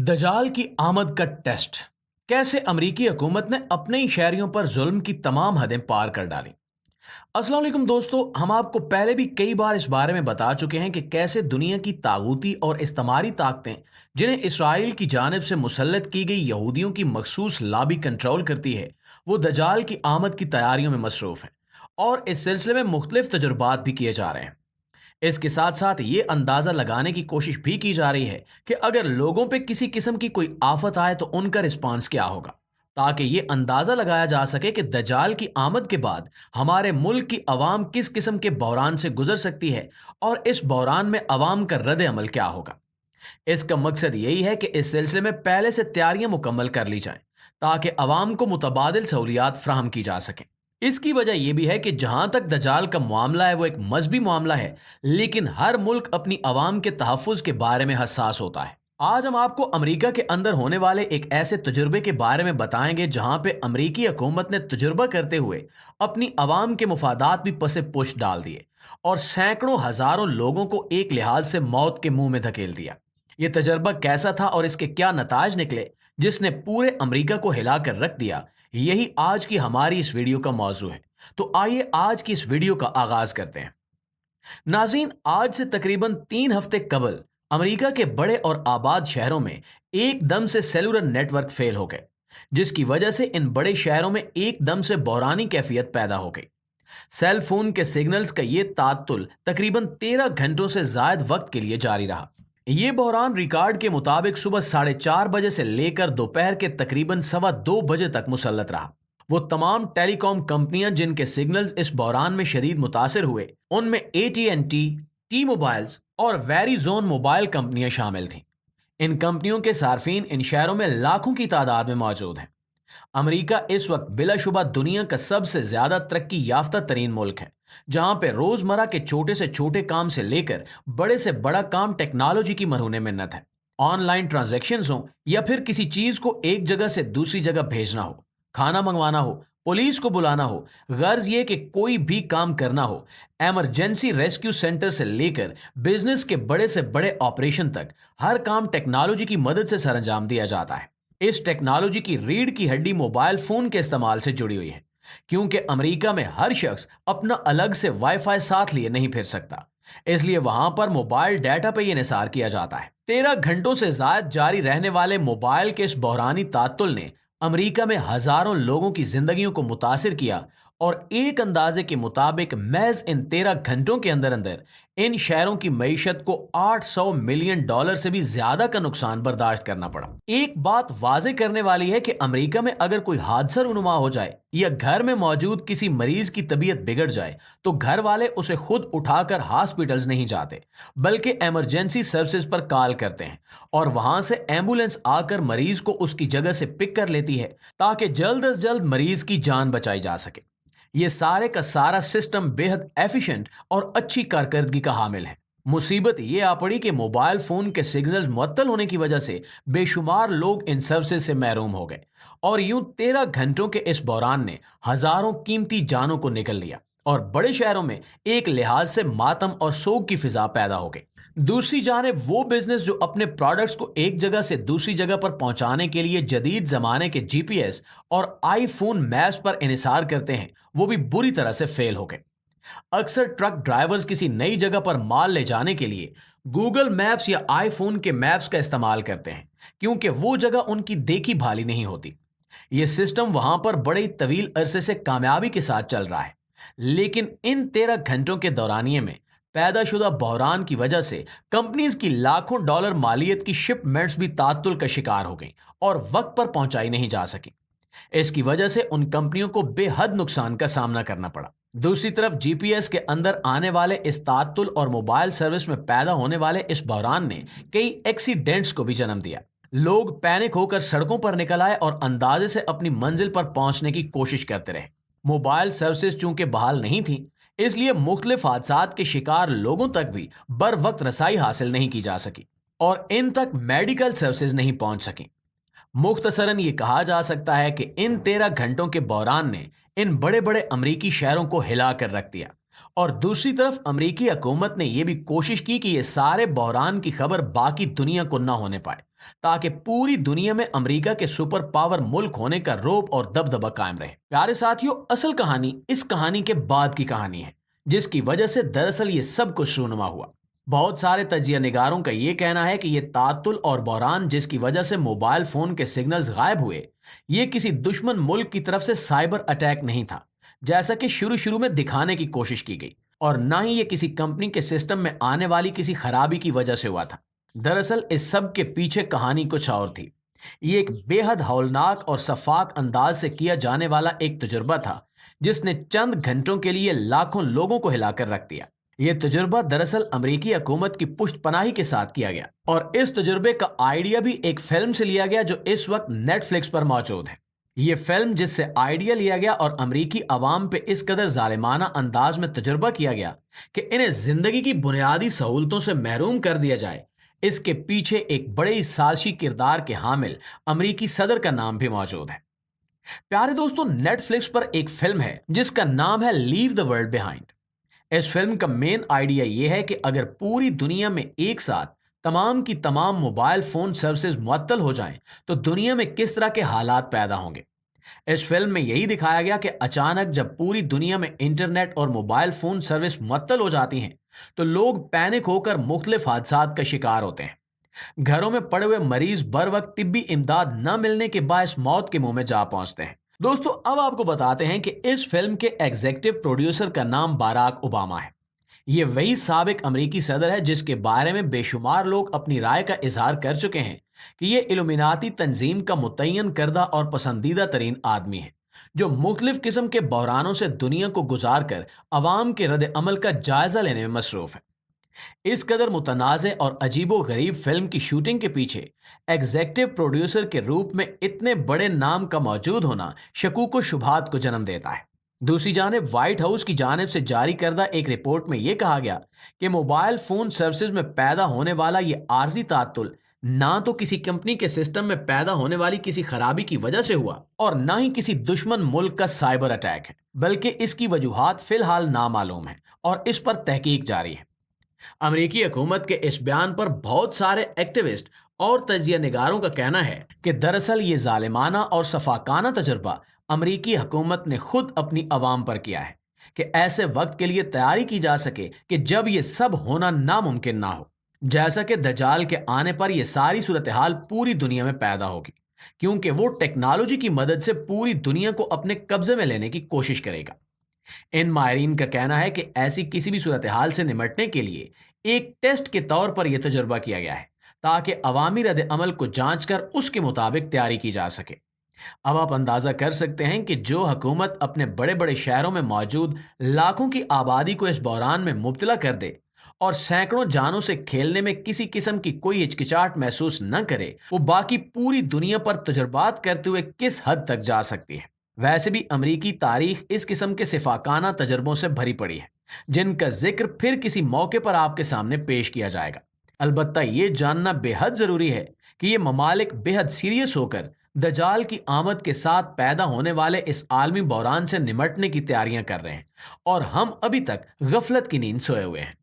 दजाल की आमद का टेस्ट। कैसे अमरीकी हुकूमत ने अपने ही शहरियों पर जुल्म की तमाम हदें पार कर डाली। अस्सलाम वालेकुम दोस्तों, हम आपको पहले भी कई बार इस बारे में बता चुके हैं कि कैसे दुनिया की तागूती और इस्तेमारी ताकतें जिन्हें इसराइल की जानिब से मुसल्लत की गई यहूदियों की मखसूस लाबी कंट्रोल करती है, वो दजाल की आमद की तैयारियों में मसरूफ हैं और इस सिलसिले में मुख्तलिफ तजुर्बात भी किए जा रहे हैं। इसके साथ साथ ये अंदाजा लगाने की कोशिश भी की जा रही है कि अगर लोगों पे किसी किस्म की कोई आफत आए तो उनका रिस्पांस क्या होगा, ताकि ये अंदाजा लगाया जा सके कि दज्जाल की आमद के बाद हमारे मुल्क की अवाम किस किस्म के बहरान से गुजर सकती है और इस बहरान में अवाम का रद्द अमल क्या होगा। इसका मकसद यही है कि इस सिलसिले में पहले से तैयारियां मुकम्मल कर ली जाएं ताकि अवाम को मुतबादिल सहूलियात फ्राहम की जा सकें। इसकी वजह यह भी है कि जहां तक दजाल का मामला है वो एक मजहबी मामला है, लेकिन हर मुल्क अपनी अवाम के तहफ़्फ़ुज़ के बारे में हसास होता है। आज हम आपको अमेरिका के अंदर होने वाले एक ऐसे तजुर्बे के बारे में बताएंगे जहां पे अमेरिकी हुकूमत ने तजुर्बा करते हुए अपनी अवाम के मुफादात भी पसे पुश डाल दिए और सैकड़ों हजारों लोगों को एक लिहाज से मौत के मुंह में धकेल दिया। ये तजर्बा कैसा था और इसके क्या नताज निकले जिसने पूरे अमेरिका को हिलाकर रख दिया, यही आज की हमारी इस वीडियो का मौजू है। तो आइए आज की इस वीडियो का आगाज करते हैं। नाज़रीन, आज से तकरीबन 3 हफ्ते कबल अमेरिका के बड़े और आबाद शहरों में एकदम से सेलुलर नेटवर्क फेल हो गए, जिसकी वजह से इन बड़े शहरों में एकदम से बहरानी कैफियत पैदा हो गई। सेल फोन के सिग्नल्स का ये तात्तुल तकरीबन 13 घंटों से ज्यादा वक्त के लिए जारी रहा। ये बहरान रिकॉर्ड के मुताबिक सुबह 4:30 बजे से लेकर दोपहर के तकरीबन 2:15 बजे तक मुसल्लत रहा। वो तमाम टेलीकॉम कंपनियां जिनके सिग्नल्स इस बहरान में शदीद मुतासिर हुए, उनमें AT&T, टी मोबाइल्स और वेरीजोन मोबाइल कंपनियां शामिल थीं। इन कंपनियों के सार्फिन इन शहरों में लाखों की तादाद में मौजूद हैं। अमेरिका इस वक्त बिलाशुबा दुनिया का सबसे ज्यादा तरक्की याफ्ता तरीन मुल्क है, जहां पे रोजमर्रा के छोटे से छोटे काम से लेकर बड़े से बड़ा काम टेक्नोलॉजी की मरहूने मिन्नत है। ऑनलाइन ट्रांजैक्शंस हो या फिर किसी चीज को एक जगह से दूसरी जगह भेजना हो, खाना मंगवाना हो, पुलिस को बुलाना हो, गर्ज ये कि कोई भी काम करना हो, इमरजेंसी रेस्क्यू सेंटर से लेकर बिजनेस के बड़े से बड़े ऑपरेशन तक हर काम टेक्नोलॉजी की मदद से सरंजाम दिया जाता है। इस टेक्नोलॉजी की रीढ़ की हड्डी मोबाइल फोन के इस्तेमाल से जुड़ी हुई है, क्योंकि अमेरिका में हर शख्स अपना अलग से वाईफाई साथ लिए नहीं फिर सकता, इसलिए वहां पर मोबाइल डाटा पे यह निसार किया जाता है। 13 घंटों से ज्यादा जारी रहने वाले मोबाइल के इस बहरानी तात्तुल ने अमेरिका में हजारों लोगों की जिंदगियों को मुतासिर किया और एक अंदाजे के मुताबिक महज इन 13 घंटों के अंदर अंदर इन शहरों की मईशत को $800 मिलियन से भी ज्यादा का नुकसान बर्दाश्त करना पड़ा। एक बात वाजे करने वाली है कि अमेरिका में अगर कोई हादसा रुनुमा हो जाए या घर में मौजूद किसी मरीज की तबीयत बिगड़ जाए तो घर वाले उसे खुद उठाकर हॉस्पिटल्स नहीं जाते, बल्कि इमरजेंसी सर्विसेज पर कॉल करते हैं और वहां से एम्बुलेंस आकर मरीज को उसकी जगह से पिक कर लेती है ताकि जल्द अज जल्द मरीज की जान बचाई जा सके। ये सारे का सारा सिस्टम बेहद एफिशिएंट और अच्छी कारकर्दगी का हामिल है। मुसीबत ये आ पड़ी कि मोबाइल फोन के सिग्नल मुअत्तल होने की वजह से बेशुमार लोग इन सर्विसेज से महरूम हो गए और यूं 13 घंटों के इस बहरान ने हजारों कीमती जानों को निकल लिया और बड़े शहरों में एक लिहाज से मातम और सोग की फिजा पैदा हो गई। दूसरी जानिब वो बिजनेस जो अपने प्रोडक्ट्स को एक जगह से दूसरी जगह पर पहुंचाने के लिए जदीद जमाने के GPS और आईफोन मैप्स पर इन्हिसार करते हैं, वो भी बुरी तरह से फेल हो गए। अक्सर ट्रक ड्राइवर्स किसी नई जगह पर माल ले जाने के लिए गूगल मैप्स या आईफोन के मैप्स का इस्तेमाल करते हैं, क्योंकि वो जगह उनकी देखी भाली नहीं होती। यह सिस्टम वहां पर बड़े तवील अरसे से कामयाबी के साथ चल रहा है, लेकिन इन 13 घंटों के दौरानिए में पैदाशुदा बहरान की वजह से कंपनीज की लाखों डॉलर मालियत की शिपमेंट्स भी तात्तुल का शिकार हो गई और वक्त पर पहुंचाई नहीं जा सकी। इसकी वजह से उन कंपनियों को बेहद नुकसान का सामना करना पड़ा। दूसरी तरफ GPS के अंदर आने वाले इस तात्तुल और मोबाइल सर्विस में पैदा होने वाले इस बहरान ने कई एक्सीडेंट्स को भी जन्म दिया। लोग पैनिक होकर सड़कों पर निकल आए और अंदाजे से अपनी मंजिल पर पहुंचने की कोशिश करते रहे। मोबाइल सर्विसेज चूंकि बहाल नहीं थी, इसलिए मुख्तलिफ हादसात के शिकार लोगों तक भी बर वक्त रसाई हासिल नहीं की जा सकी और इन तक मेडिकल सर्विसेज नहीं पहुंच सकी। मुख्तसरन ये कहा जा सकता है कि इन 13 घंटों के बहरान ने इन बड़े बड़े अमरीकी शहरों को हिला कर रख दिया और दूसरी तरफ अमेरिकी हुकूमत ने यह भी कोशिश की कि ये सारे बहरान की खबर बाकी दुनिया को न होने पाए, ताकि पूरी दुनिया में अमेरिका के सुपर पावर मुल्क होने का रौब और दबदबा कायम रहे। प्यारे साथियों, असल कहानी इस कहानी के बाद की कहानी है, जिसकी वजह से दरअसल ये सब कुछ रूनुमा हुआ। बहुत सारे तजिया निगारों का ये कहना है कि ये तातुल और बहरान जिसकी वजह से मोबाइल फोन के सिग्नल्स गायब हुए, ये किसी दुश्मन मुल्क की तरफ से साइबर अटैक नहीं था, जैसा कि शुरू शुरू में दिखाने की कोशिश की गई, और ना ही ये किसी कंपनी के सिस्टम में आने वाली किसी खराबी की वजह से हुआ था। दरअसल इस सब के पीछे कहानी कुछ और थी। ये एक बेहद हौलनाक और शफाक अंदाज से किया जाने वाला एक तजुर्बा था, जिसने चंद घंटों के लिए लाखों लोगों को हिलाकर रख दिया। यह तजुर्बा दरअसल अमेरिकी हुकूमत की पुष्टपनाही के साथ किया गया, और इस तजुर्बे का आइडिया भी एक फिल्म से लिया गया जो इस वक्त नेटफ्लिक्स पर मौजूद है। ये फिल्म जिससे आइडिया लिया गया और अमेरिकी अवाम पे इस कदर जालिमाना अंदाज में तजुर्बा किया गया कि इन्हें जिंदगी की बुनियादी सहूलतों से महरूम कर दिया जाए, इसके पीछे एक बड़े ही साजिशी किरदार के हामिल अमेरिकी सदर का नाम भी मौजूद है। प्यारे दोस्तों, नेटफ्लिक्स पर एक फिल्म है जिसका नाम है लीव द वर्ल्ड बिहाइंड। इस फिल्म का मेन आइडिया यह है कि अगर पूरी दुनिया में एक साथ तमाम की तमाम मोबाइल फोन सर्विसेज मुअत्तल हो जाएं, तो दुनिया में किस तरह के हालात पैदा होंगे। इस फिल्म में यही दिखाया गया कि अचानक जब पूरी दुनिया में इंटरनेट और मोबाइल फोन सर्विस मुअत्तल हो जाती हैं, तो लोग पैनिक होकर मुख्तलिफ हादसात का शिकार होते हैं। घरों में पड़े हुए मरीज बर वक्त तिब्बी इमदाद न मिलने के बायस मौत के मुंह में जा पहुंचते हैं। दोस्तों, अब आपको बताते हैं कि इस फिल्म के एग्जीक्यूटिव प्रोड्यूसर का नाम बाराक ओबामा है। ये वही साबिक अमेरिकी सदर है जिसके बारे में बेशुमार लोग अपनी राय का इजहार कर चुके हैं कि ये इल्यूमिनाती तंजीम का मुतय्यन करदा और पसंदीदा तरीन आदमी है, जो मुख्तलिफ किस्म के बहरानों से दुनिया को गुजार कर अवाम के रद्द अमल का जायजा लेने में मसरूफ है। इस कदर मुतनाज़े और अजीबो गरीब फिल्म की शूटिंग के पीछे एग्जीक्यूटिव प्रोड्यूसर के रूप में इतने बड़े नाम का मौजूद होना शकूक व शुबहात को जन्म देता है। दूसरी जानिब व्हाइट हाउस की जानिब से जारी करदा एक रिपोर्ट में यह कहा गया कि मोबाइल फोन सर्विसेज में पैदा होने वाला ये आर्जी तातुल ना तो किसी कंपनी के सिस्टम में पैदा होने वाली किसी खराबी की वजह से हुआ और ना ही किसी दुश्मन मुल्क का साइबर अटैक है, बल्कि इसकी वजूहात फिलहाल नामालूम है और इस पर तहकीक जारी है। अमेरिकी हुकूमत के इस बयान पर बहुत सारे एक्टिविस्ट और तजिया निगारों का कहना है कि दरअसल ये जालिमाना और सफाकाना तजुर्बा अमेरिकी हुकूमत ने खुद अपनी अवाम पर किया है कि ऐसे वक्त के लिए तैयारी की जा सके कि जब ये सब होना नामुमकिन ना हो, जैसा कि दज्जाल के आने पर यह सारी सूरत हाल पूरी दुनिया में पैदा होगी, क्योंकि वो टेक्नोलॉजी की मदद से पूरी दुनिया को अपने कब्जे में लेने की कोशिश करेगा। इन माहिरीन का कहना है कि ऐसी किसी भी सूरत हाल से निमटने के लिए एक टेस्ट के तौर पर यह तजुर्बा किया गया है, ताकि अवामी रद्द अमल को जांच कर उसके मुताबिक तैयारी की जा सके। अब आप अंदाजा कर सकते हैं कि जो हुकूमत अपने बड़े बड़े शहरों में मौजूद लाखों की आबादी को इस बहरान में मुब्तला कर दे और सैकड़ों जानों से खेलने में किसी किस्म की कोई हिचकिचाहट महसूस न करे, वो बाकी पूरी दुनिया पर तजुर्बात करते हुए किस हद तक जा सकती है। वैसे भी अमरीकी तारीख इस किस्म के सिफाकाना तजर्बों से भरी पड़ी है, जिनका जिक्र फिर किसी मौके पर आपके सामने पेश किया जाएगा। अलबत्ता ये जानना बेहद जरूरी है कि ये ममालिक बेहद सीरियस होकर दजाल की आमद के साथ पैदा होने वाले इस आलमी बहरान से निमटने की तैयारियां कर रहे हैं और हम अभी तक गफलत की नींद सोए हुए हैं।